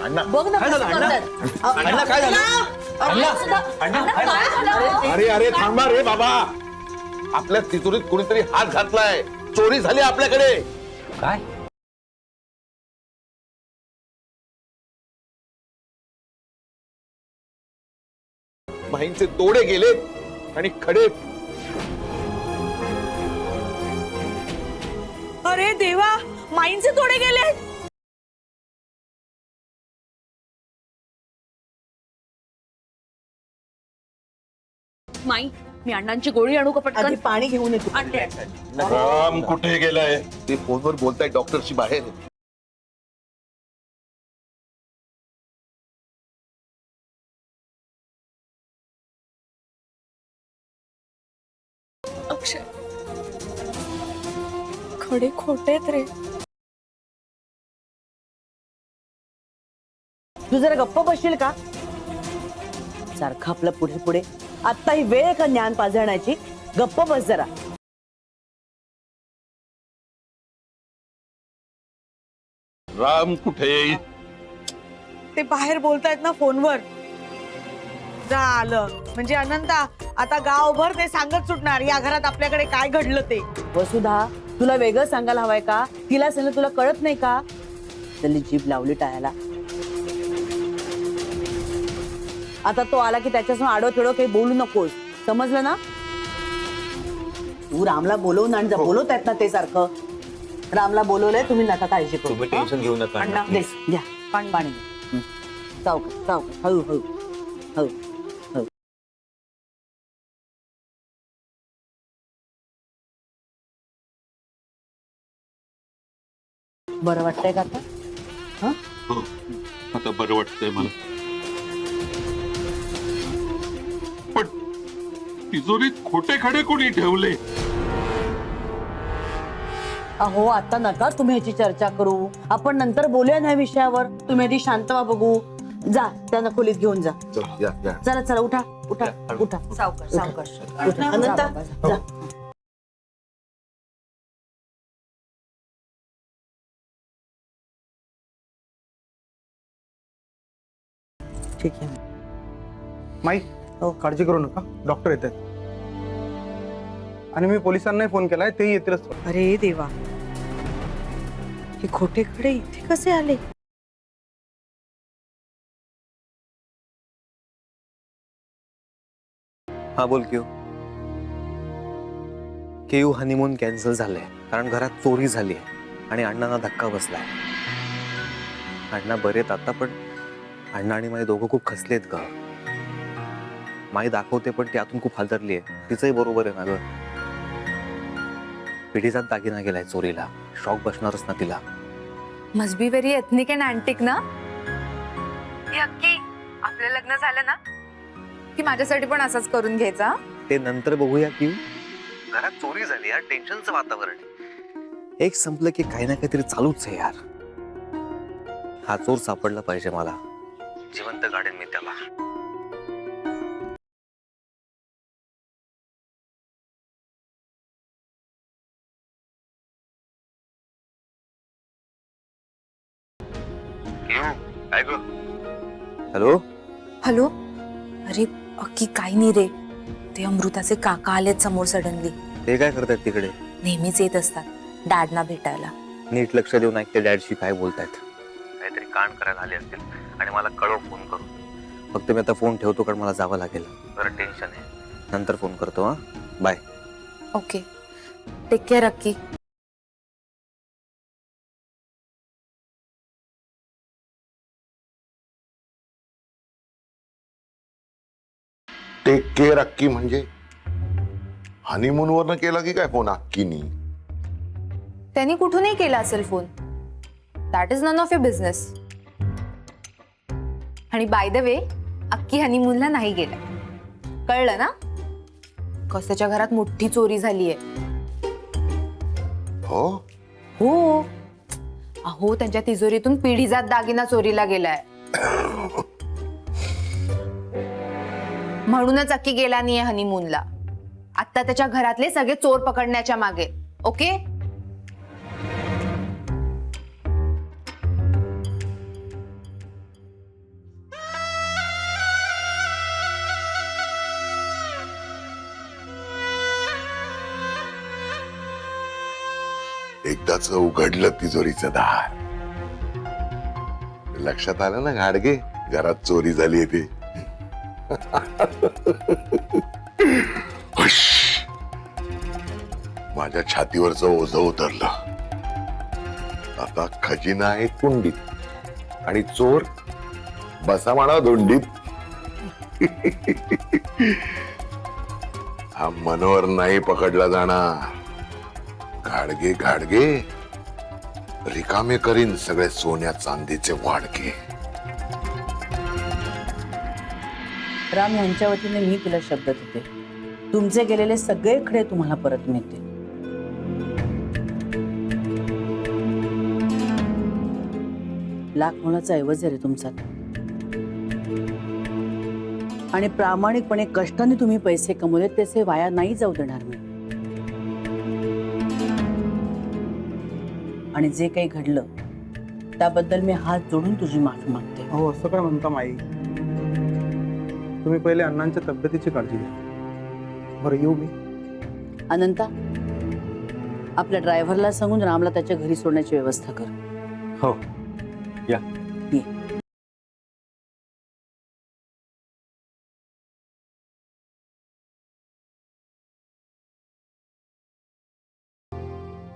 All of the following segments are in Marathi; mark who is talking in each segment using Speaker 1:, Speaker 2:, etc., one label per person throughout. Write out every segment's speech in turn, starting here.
Speaker 1: बघ ना कसं करतात.
Speaker 2: अण्णा काय झालं?
Speaker 3: अरे अरे थांबा रे बाबा, आपल्या तिजोरीत कोणीतरी हात घातलाय, चोरी झाली आपल्याकडे.
Speaker 2: काय?
Speaker 3: माहींचे तोडे गेले आणि खडे.
Speaker 1: अरे देवा, माईंचे तोडे गेले. माई, मी अण्णांची गोळी आणू का पटकन?
Speaker 4: पाणी घेऊन येतो.
Speaker 1: आणते.
Speaker 3: राम कुठे गेलाय? ते फोनवर बोलताय डॉक्टरशी बाहेर.
Speaker 1: अक्षय, खडे खोटेत रे.
Speaker 4: तू जरा गप्प बसशील का? सारखं आपलं पुढे पुढे. आता ही वेळ का ज्ञान पाजळण्याची? गप्प बस जरा.
Speaker 3: राम कुठे?
Speaker 1: ते बाहेर बोलतायत ना फोनवर. झालं म्हणजे अनंता, आता गावभर ते सांगत सुटणार या घरात आपल्याकडे काय घडलं ते.
Speaker 4: वसुधा, तुला वेगळं सांगायला हवंय का? तिला सांगितलं तुला कळत नाही का? त्यांनी जीभ लावली टाळायला. आता तो आला की त्याच्यासमोर आडो तिडो काही बोलू नकोस, समजलं ना? तू रामला बोलवून आण जा. बोलवतायत ना ते सारखं. रामला बोलवलंय, तुम्ही नका काळजी करू.
Speaker 2: तुम्ही टेन्शन घेऊ नका अण्णा.
Speaker 4: देस, घ्या पाणी पाणी घ्या. सावकाश सावकाश, हळू हळू हळू हळू. बरं वाटतंय का आता? हा,
Speaker 3: हो, आता बरं वाटतंय मला. पण तिजोरीत खोटे खडे कोणी ठेवले?
Speaker 4: अहो आता नका तुम्ही ह्याची चर्चा करू. आपण नंतर बोलूया ना या विषयावर. तुम्ही आधी शांत व्हा बघू. जा त्यांना खोलीत घेऊन जा. चला चला, उठा उठा उठा.
Speaker 1: सावकाश सावकाश.
Speaker 4: उठा. अनंता, जा. ठीक आहे.
Speaker 5: माई,
Speaker 4: हो.
Speaker 5: काळजी करू नका, डॉक्टर येत आहेत. आणि मी पोलिसांनाही फोन केलाय, तेही येतीलच.
Speaker 1: अरे देवा, हे खोटे खडे इथे कसे आले?
Speaker 2: हा बोल क्यू. केयू हनीमून कॅन्सल झालंय कारण घरात चोरी झाली आणि अण्णांना धक्का बसलाय. अण्णा बरेत आता, पण अण्णा आणि माई दोघं खूप खसलेत ग. माई दाखवते पण ती आतून खूप हादरली आहे. तिचंही बरोबर आहे ना ग. पिढीचाच दागिना गेलाय चोरीला. शॉक बसणारच ना तिला.
Speaker 6: Must be very ethnic and antique ना. अक्की, आपलं लग्न झालं ना की माझ्यासाठी पण असंच करून घ्यायचा.
Speaker 2: ते नंतर बघूया क्यू. घरात चोरी झाली यार, टेन्शनचं वातावरण. एक संपलं की काही ना काहीतरी चालूच आहे यार. हा चोर सापडला पाहिजे मला. जिवंत गाडेन मी त्याला. Hello
Speaker 6: hello. अरे अक्की, काही नाही रे. ते अमृताचे काका आलेत समोर सडनली.
Speaker 2: ते काय करतायत तिकडे?
Speaker 6: नेहमीच येत असतात डॅडना भेटायला.
Speaker 2: नीट लक्ष देऊन ऐकते डॅडशी काय बोलतायत. काहीतरी कांड करायला आले असतील आणि मला कळव फोन करू. फक्त मी आता फोन ठेवतो कारण मला जावं लागेल. जरा टेन्शन आहे. नंतर फोन करतो. हा, बाय.
Speaker 6: ओके, टेक केअर अक्की.
Speaker 3: टेक केअर अक्की म्हणजे हनीमून वर केला की काय फोन अक्कीनी?
Speaker 6: त्यांनी कुठूनही केला असेल phone. That is none of your business. आणि बाय द वे, अक्की हनीमूनला नाही गेला. कळलं ना? कसाच्या घरात मोठी चोरी झालीये.
Speaker 3: हो
Speaker 6: हो. अहो, त्यांच्या तिजोरीतून पिढीजात दागिना चोरीला गेलाय. म्हणूनच अक्की गेला नाहीये हनीमूनला. आता त्याच्या घरातले सगळे चोर पकडण्याच्या मागे. ओके.
Speaker 3: एकदाच उघडलं तिजोरीचं दार. लक्षात आलं ना गाडगे, घरात चोरी झाली ते. हुश. माझ्या छातीवरचं ओझं उतरलं. आता खजिना आहे कुंडीत आणि चोर बसा म्हणा धोंडीत. हा मनोहर नाही पकडला जाणार. गाडगे गाडगे रिकामे करीन सगळे सोन्या चांदीचे वाडके.
Speaker 4: राम यांच्या वतीने मी तुला शब्द देते, तुमचे गेलेले सगळे खडे तुम्हाला परत मिळतील. लाख मोलाचा ऐवज आहे रे तुमचा, आणि प्रामाणिकपणे कष्टाने तुम्ही पैसे कमवले त्याचे वाया नाही जाऊ देणार मी. आणि जे काही घडलं त्याबद्दल मी हात जोडून तुझी माफी मागते.
Speaker 5: हो असं काय म्हणता माई, तुम्ही पहिले अण्णांच्या तब्येतीची काळजी घ्या. बरं येऊ मी.
Speaker 4: अनंता, आपल्या ड्रायव्हरला सांगून रामला त्याच्या घरी सोडण्याची व्यवस्था कर.
Speaker 2: हो या.
Speaker 4: ये.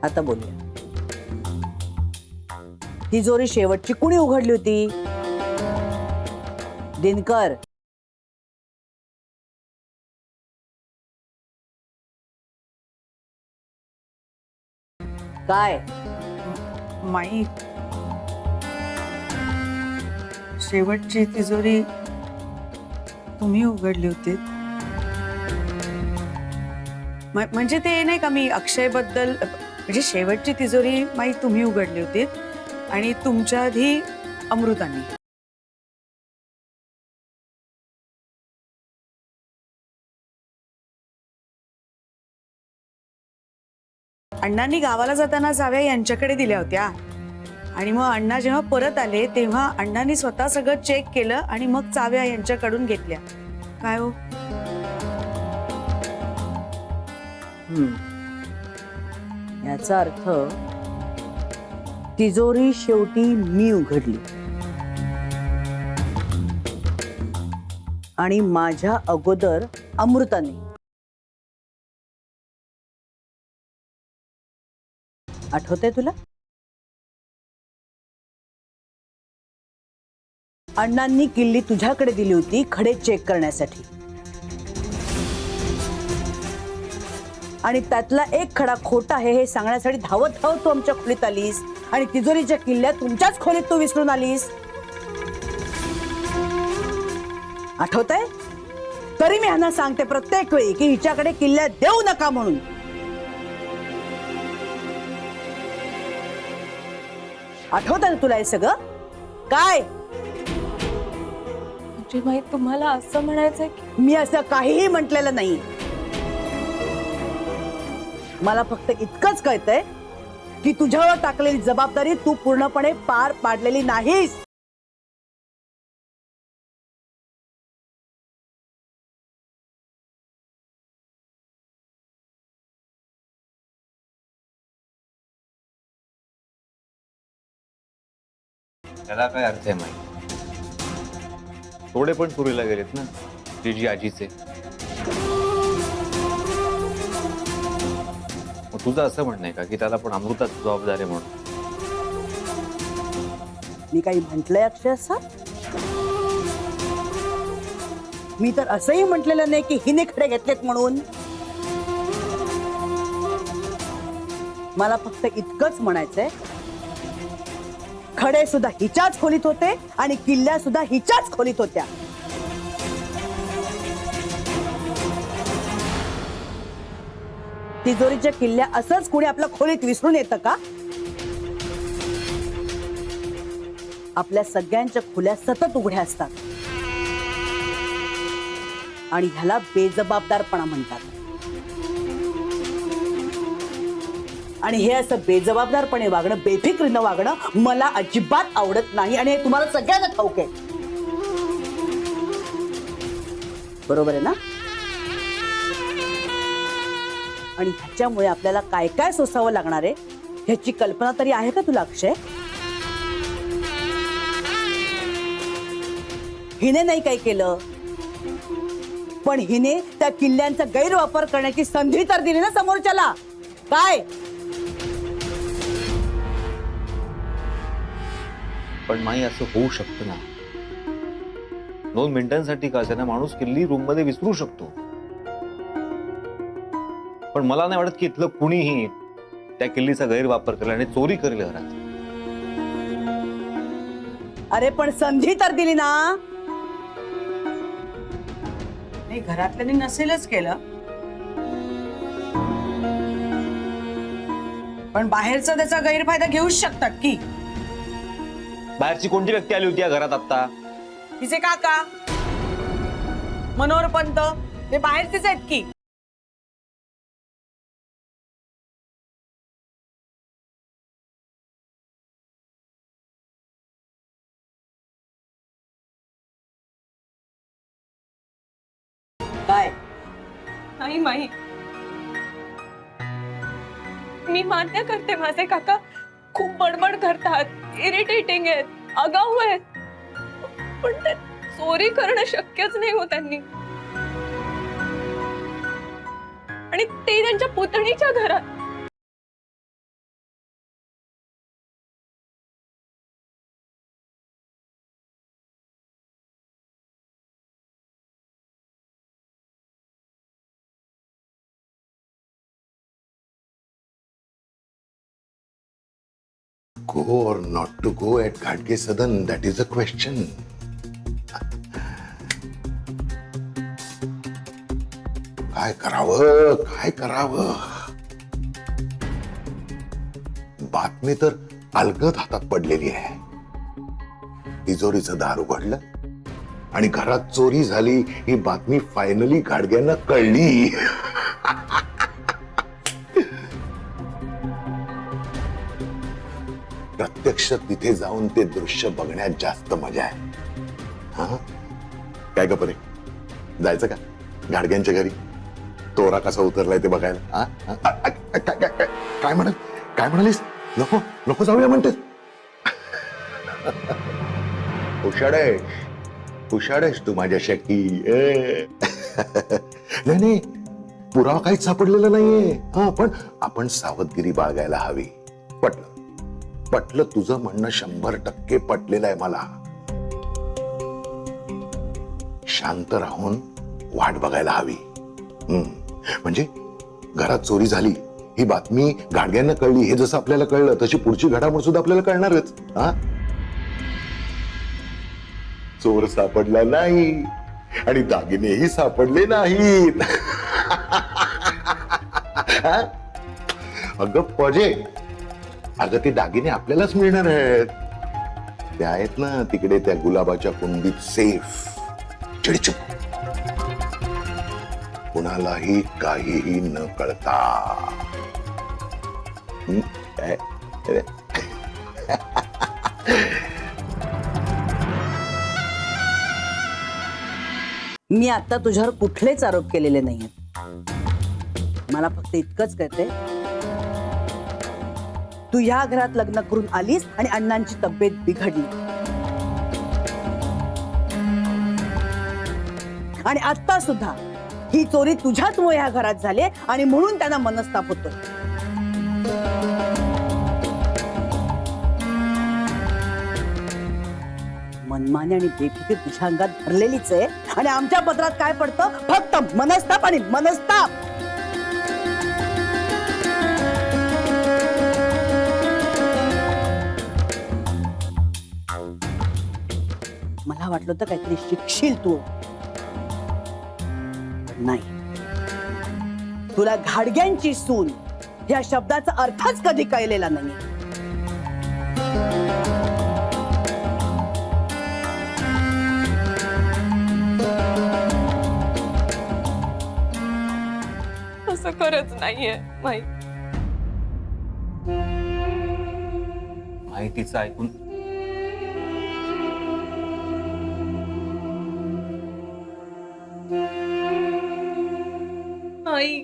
Speaker 4: आता बोलूया. तिजोरी शेवटची कुणी उघडली होती? दिनकर. काय?
Speaker 1: माई, शेवटची तिजोरी तुम्ही उघडली होती. म्हणजे ते नाही का, मी अक्षय बद्दल, म्हणजे शेवटची तिजोरी माई तुम्ही उघडली होती आणि तुमच्या आधी अमृतानी. अण्णांनी गावाला जाताना चाव्या यांच्याकडे दिल्या होत्या आणि मग अण्णा जेव्हा परत आले तेव्हा अण्णांनी स्वतः सगळं चेक केलं आणि मग चाव्या यांच्याकडून घेतल्या. काय हो?
Speaker 4: याचा अर्थ तिजोरी शेवटी मी उघडली आणि माझ्या अगोदर अमृताने. आठवतंय तुला? अण्णांनी किल्ली तुझ्याकडे दिली होती खडे चेक करण्यासाठी, आणि त्यातला एक खडा खोटा आहे हे सांगण्यासाठी धावत धावत तू आमच्या खोलीत आलीस आणि तिजोरीच्या किल्ल्या तुमच्याच खोलीत तू विसरून आलीस. आठवतंय? तरी मी ह्यांना सांगते प्रत्येक वेळी की हिच्याकडे किल्ल्या देऊ नका म्हणून. आठवतंय ना तुला हे सगळं? काय
Speaker 6: माहित तुम्हाला असं म्हणायचंय की
Speaker 4: मी असं काहीही म्हटलेलं नाही. मला फक्त इतकंच कळतंय की तुझ्यावर टाकलेली जबाबदारी तू पूर्णपणे पार पाडलेली नाहीस.
Speaker 2: त्याला काय अर्थ आहे माहिती? थोडे पण चोरीला गेलेत ना जीजी आजीचे. मग तुझं असं म्हणणं आहे का की त्याला पण अमृताच जबाबदार आहे म्हणून?
Speaker 4: मी काही म्हटलंय अक्षय असं? मी तर असंही म्हटलेलं नाही की हिने खडे घेतलेत म्हणून. मला फक्त इतकंच म्हणायचंय, खडे सुद्धा हिच्याच खोलीत होते आणि किल्ल्या सुद्धा हिच्याच खोलीत होत्या. तिजोरीच्या किल्ल्या असंच कुणी आपल्या खोलीत विसरून येतं का? आपल्या सगळ्यांच्या खोल्या सतत उघड्या असतात आणि ह्याला बेजबाबदारपणा म्हणतात. आणि हे असं बेजबाबदारपणे वागणं, बेफिक्रीनं वागणं मला अजिबात आवडत नाही आणि हे तुम्हाला सगळ्यांना ठाऊक आहे. बरोबर आहे ना? आणि ह्याच्यामुळे आपल्याला काय काय सोसावं लागणार आहे ह्याची कल्पना तरी आहे का तुला अक्षय? हिने नाही काही केलं, पण हिने त्या किल्ल्यांचा गैरवापर करण्याची संधी तर दिली ना समोरच्याला. काय
Speaker 2: पण माई असं होऊ शकतं ना. 2 मिनिटांसाठी का असेना माणूस किल्ली रूम मध्ये विसरू शकतो. पण मला नाही वाटत की इथलं कुणीही त्या किल्लीचा गैरवापर करेल आणि चोरी करेल घरात.
Speaker 4: अरे पण संधी तर दिली ना.
Speaker 1: नाही, घरातल्यांनी नसेलच केलं, पण बाहेरचा त्याचा गैरफायदा घेऊच शकतात की.
Speaker 2: बाहेरची कोणती व्यक्ती आली होती या घरात आता?
Speaker 1: तिचे काका मनोहर पंत, ते बाहेरचेच आहेत की.
Speaker 4: काय
Speaker 7: नाही माही, मी मान्य करते माझे काका खूप बडबड करतात, इरिटेटिंग आहेत, आगाऊ आहेत, पण ते चोरी करणं शक्यच नाही हो त्यांनी. आणि ते त्यांच्या पुतणीच्या घरात.
Speaker 3: Go or not to go at Ghadge Sadan, that is the question. काय करावं, काय करावं? बातमी तर अलगद हातात पडलेली आहे. तिजोरीचं दार उघडलं आणि घरात चोरी झाली ही बातमी फायनली गाडग्यांना कळली. प्रत्यक्ष तिथे जाऊन ते दृश्य बघण्यात जास्त मजा आहे. हा, काय ग परे, जायचं का गाडग्यांच्या घरी? तोरा कसा उतरलाय ते बघायला. हा? काय म्हणालीस? नको नको जाऊया म्हणतेस? हुशार आहेस तू माझ्या शक्की. नाही, पुरावा काहीच सापडलेला नाहीये. हा, पण आपण सावधगिरी बाळगायला हवी. पटलं तुझं म्हणणं 100% पटलेलं आहे मला. शांत राहून वाट बघायला हवी. म्हणजे घरात चोरी झाली ही बातमी गाडग्यांना कळली, हे जसं आपल्याला कळलं तशी पुढची घडामोड सुद्धा आपल्याला कळणारच. हा, चोर सापडला नाही आणि दागिनेही सापडले नाहीत. अगं पजे, अगं ते दागिने आपल्यालाच मिळणार आहेत. ते आहेत ना तिकडे त्या गुलाबाच्या कुंडीत सेफ, चिडचुप, कुणालाही काहीही न कळता. काय?
Speaker 4: मी आता तुझ्यावर कुठलेच आरोप केलेले नाहीयेत. मला फक्त इतकंच कळतंय, तू या घरात लग्न करून आलीस आणि अण्णांची तब्येत बिघडली. आणि आता सुद्धा ही चोरी तुझ्याचमुळे ह्या घरात झाली आणि म्हणून त्यांना मनस्ताप होतो. मनमानी आणि बेफिकीर तुझ्या अंगात भरलेलीच आहे आणि आमच्या पत्रात काय पडतं? फक्त मनस्ताप आणि मनस्ताप. मला वाटलं होतं काहीतरी शिकशील तू, पण नाही. तुला घाडग्यांची सून या शब्दाचा अर्थच कधी कळलेला नाही.
Speaker 7: असं खरंच नाहीये माही.
Speaker 2: माहितीचं ऐकून
Speaker 7: माही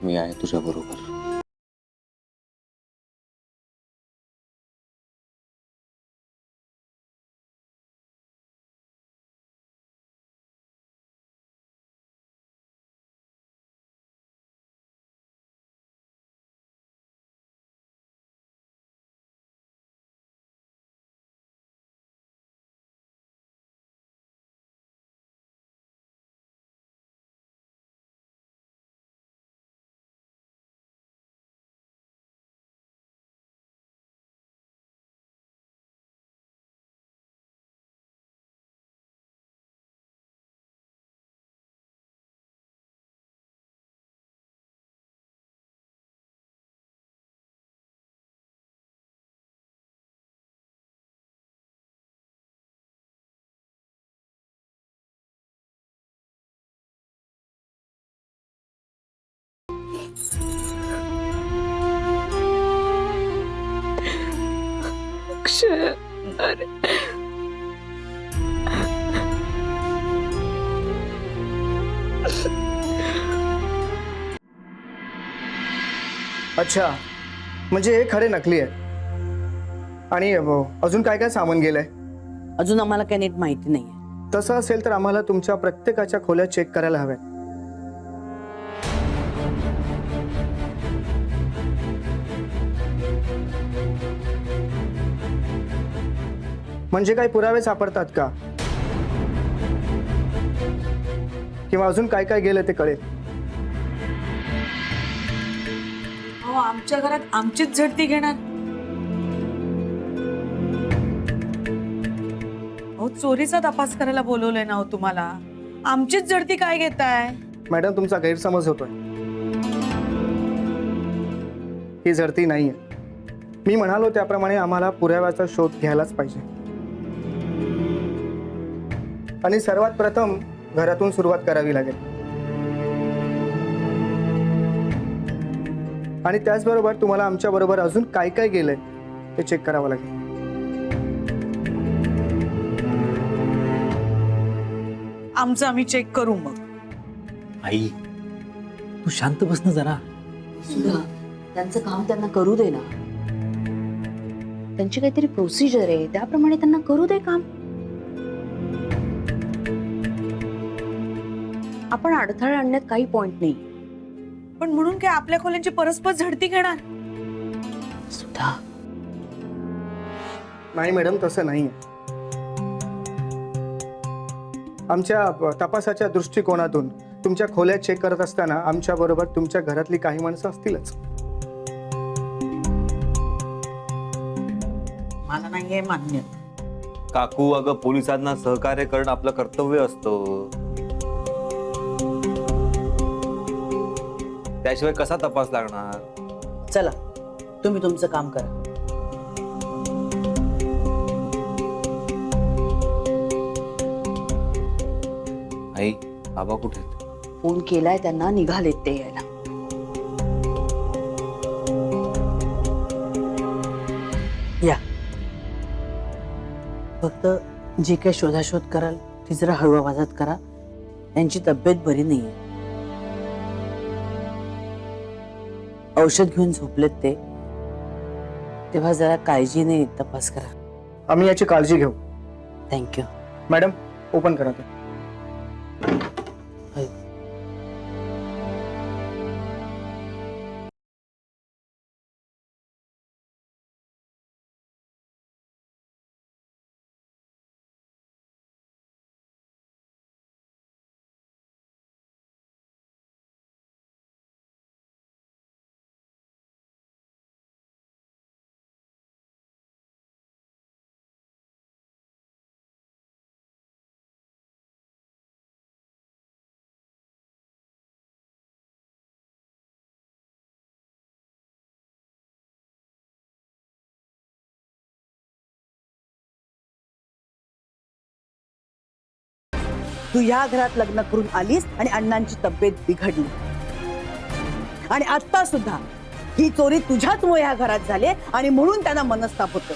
Speaker 2: मी आहे तुझ्या बरोबर.
Speaker 7: अक्षय, अरे
Speaker 5: अच्छा, म्हणजे हे खरे नकली आहे. आणि अजून काय काय सामान गेलंय?
Speaker 4: अजून आम्हाला काही नीट माहिती नाहीये.
Speaker 5: तसं असेल तर आम्हाला तुमच्या प्रत्येकाच्या खोल्या चेक करायला हव्यात. म्हणजे काही पुरावे सापडतात का, किंवा अजून काय काय गेलं ते कळेल.
Speaker 1: अहो, आमच्या घरात आमचीच झडती घेणार. अहो, चोरीचा तपास करायला बोलवलंय ना हो तुम्हाला. आमचीच झडती काय घेताय?
Speaker 5: मॅडम, तुमचा गैरसमज होतोय. ही झडती नाहीये. मी म्हणालो त्याप्रमाणे आम्हाला पुराव्याचा शोध घ्यायलाच पाहिजे. आणि सर्वात प्रथम घरातून सुरुवात करावी लागेल. आणि त्याचबरोबर तुम्हाला आमच्या बरोबर अजून काय काय गेलंय ते चेक करावं लागेल.
Speaker 1: आमचं आम्ही चेक करू मग.
Speaker 8: आई तू शांत बस ना जरा.
Speaker 4: सुधा, त्यांचं काम त्यांना करू दे ना.
Speaker 9: त्यांची काहीतरी प्रोसिजर आहे, त्याप्रमाणे त्यांना करू दे काम. आपण अडथळा आणण्यात काही पॉइंट नाही.
Speaker 1: पण म्हणून काय आपल्या खोल्यांची परस्पर झडती घेणार?
Speaker 9: सुधा,
Speaker 5: नाही मॅडम, तसं नाही. आमच्या तपासाच्या दृष्टिकोनातून तुमच्या खोल्या चेक करत असताना आमच्या बरोबर तुमच्या घरातली काही माणसं असतीलच.
Speaker 1: मला नाहीये मान्य.
Speaker 2: काकू, अगं पोलिसांना सहकार्य करणं आपलं कर्तव्य असतं. त्याशिवाय कसा तपास लागणार?
Speaker 4: चला, तुम्ही तुमचं काम करा.
Speaker 2: आई, बाबा कुठे आहेत?
Speaker 9: फोन केलाय त्यांना, निघालेत ते यायला.
Speaker 4: या, फक्त जे काही शोधाशोध कराल ती जरा हळू आवाजात करा. त्यांची तब्येत बरी नाहीये. औषध घेऊन झोपलेत ते, तेव्हा जरा काळजीने तपास करा.
Speaker 5: आम्ही याची काळजी घेऊ.
Speaker 4: थँक्यू.
Speaker 5: मॅडम, ओपन करा ते.
Speaker 4: तू या घरात लग्न करून आलीस आणि अण्णांची तब्येत बिघडली. आणि आता सुद्धा ही चोरी तुझ्याचमुळे या घरात झाली आणि म्हणून त्यांना मनस्ताप होतो.